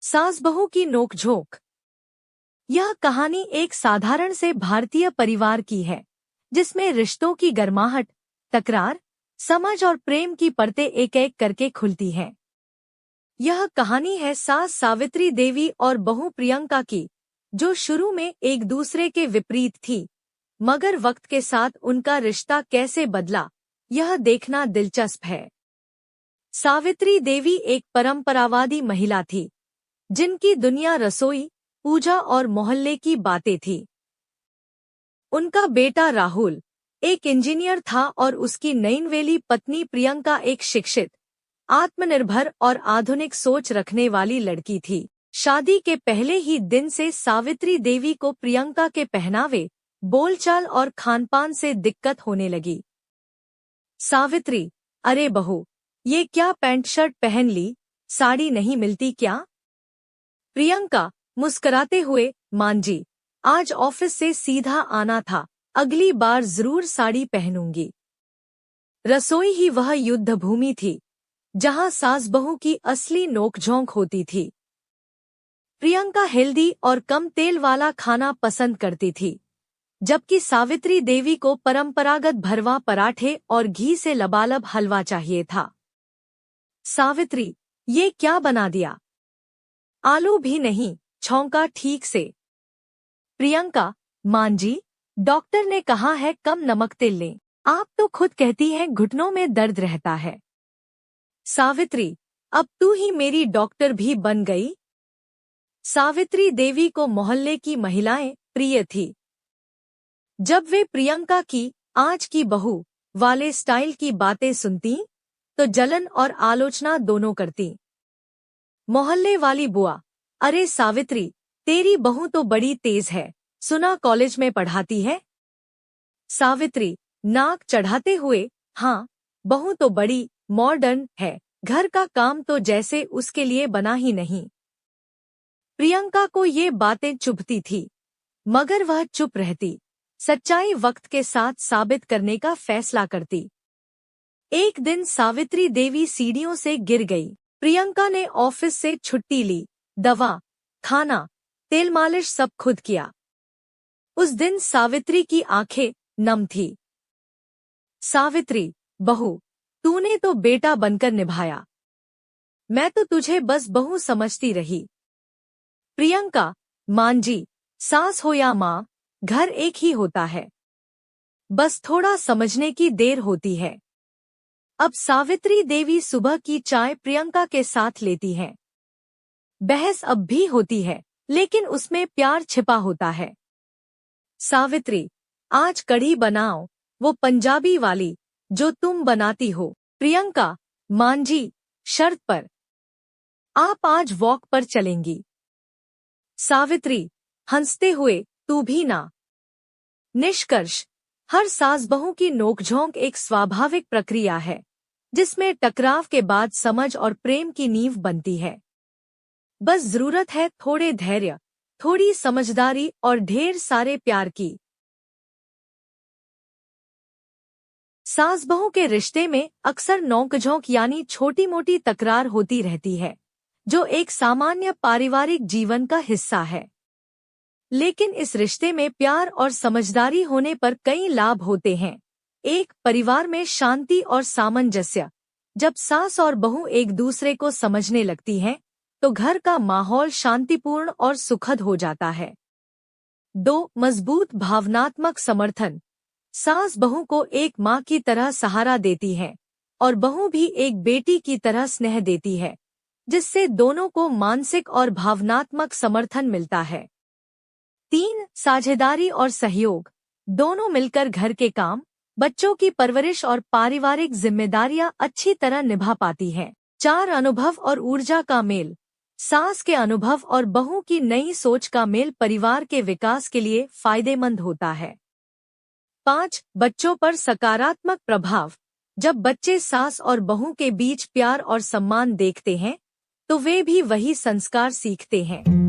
सास बहू की नोकझोंक। यह कहानी एक साधारण से भारतीय परिवार की है, जिसमें रिश्तों की गर्माहट, तकरार, समझ और प्रेम की परतें एक एक करके खुलती हैं। यह कहानी है सास सावित्री देवी और बहू प्रियंका की, जो शुरू में एक दूसरे के विपरीत थी, मगर वक्त के साथ उनका रिश्ता कैसे बदला, यह देखना दिलचस्प है। सावित्री देवी एक परंपरावादी महिला थी, जिनकी दुनिया रसोई, पूजा और मोहल्ले की बातें थी। उनका बेटा राहुल एक इंजीनियर था और उसकी नयनवेली पत्नी प्रियंका एक शिक्षित, आत्मनिर्भर और आधुनिक सोच रखने वाली लड़की थी। शादी के पहले ही दिन से सावित्री देवी को प्रियंका के पहनावे, बोलचाल और खानपान से दिक्कत होने लगी। सावित्री, अरे बहू, ये क्या पैंट शर्ट पहन ली, साड़ी नहीं मिलती क्या? प्रियंका मुस्कुराते हुए, मां जी, आज ऑफिस से सीधा आना था, अगली बार जरूर साड़ी पहनूंगी। रसोई ही वह युद्ध भूमि थी, जहां सास बहू की असली नोकझोंक होती थी। प्रियंका हेल्दी और कम तेल वाला खाना पसंद करती थी, जबकि सावित्री देवी को परंपरागत भरवा पराठे और घी से लबालब हलवा चाहिए था। सावित्री, ये क्या बना दिया? आलू भी नहीं, छौंका ठीक से। प्रियंका, मां जी, डॉक्टर ने कहा है कम नमक तेल लें, आप तो खुद कहती हैं घुटनों में दर्द रहता है। सावित्री, अब तू ही मेरी डॉक्टर भी बन गई। सावित्री देवी को मोहल्ले की महिलाएं प्रिय थी। जब वे प्रियंका की आज की बहू वाले स्टाइल की बातें सुनती, तो जलन और आलोचना दोनों करती। मोहल्ले वाली बुआ, अरे सावित्री, तेरी बहू तो बड़ी तेज है, सुना कॉलेज में पढ़ाती है। सावित्री, नाक चढ़ाते हुए, हाँ, बहू तो बड़ी मॉडर्न है, घर का काम तो जैसे उसके लिए बना ही नहीं। प्रियंका को ये बातें चुभती थी, मगर वह चुप रहती, सच्चाई वक्त के साथ साबित करने का फैसला करती। एक दिन सावित्री देवी सीढ़ियों से गिर गई। प्रियंका ने ऑफिस से छुट्टी ली, दवा, खाना, तेल मालिश सब खुद किया। उस दिन सावित्री की आंखें नम थी। सावित्री, बहू, तूने तो बेटा बनकर निभाया, मैं तो तुझे बस बहू समझती रही। प्रियंका, मां जी, सास हो या मां, घर एक ही होता है, बस थोड़ा समझने की देर होती है। अब सावित्री देवी सुबह की चाय प्रियंका के साथ लेती हैं। बहस अब भी होती है, लेकिन उसमें प्यार छिपा होता है। सावित्री, आज कढ़ी बनाओ, वो पंजाबी वाली, जो तुम बनाती हो। प्रियंका, मां जी, शर्त पर। आप आज वॉक पर चलेंगी। सावित्री, हंसते हुए, तू भी ना। निष्कर्ष, हर सास बहू की नोकझोंक एक स्वाभाविक प्रक्रिया है, जिसमें टकराव के बाद समझ और प्रेम की नींव बनती है। बस जरूरत है थोड़े धैर्य, थोड़ी समझदारी और ढेर सारे प्यार की। सास बहू के रिश्ते में अक्सर नोकझोंक यानी छोटी मोटी तकरार होती रहती है, जो एक सामान्य पारिवारिक जीवन का हिस्सा है। लेकिन इस रिश्ते में प्यार और समझदारी होने पर कई लाभ होते हैं। एक, परिवार में शांति और सामंजस्य। जब सास और बहू एक दूसरे को समझने लगती हैं, तो घर का माहौल शांतिपूर्ण और सुखद हो जाता है। 2, मजबूत भावनात्मक समर्थन। सास बहू को एक माँ की तरह सहारा देती है, और बहू भी एक बेटी की तरह स्नेह देती है, जिससे दोनों को मानसिक और भावनात्मक समर्थन मिलता है। 3, साझेदारी और सहयोग। दोनों मिलकर घर के काम, बच्चों की परवरिश और पारिवारिक जिम्मेदारियां अच्छी तरह निभा पाती हैं। 4, अनुभव और ऊर्जा का मेल। सास के अनुभव और बहू की नई सोच का मेल परिवार के विकास के लिए फायदेमंद होता है। 5, बच्चों पर सकारात्मक प्रभाव। जब बच्चे सास और बहू के बीच प्यार और सम्मान देखते हैं, तो वे भी वही संस्कार सीखते हैं।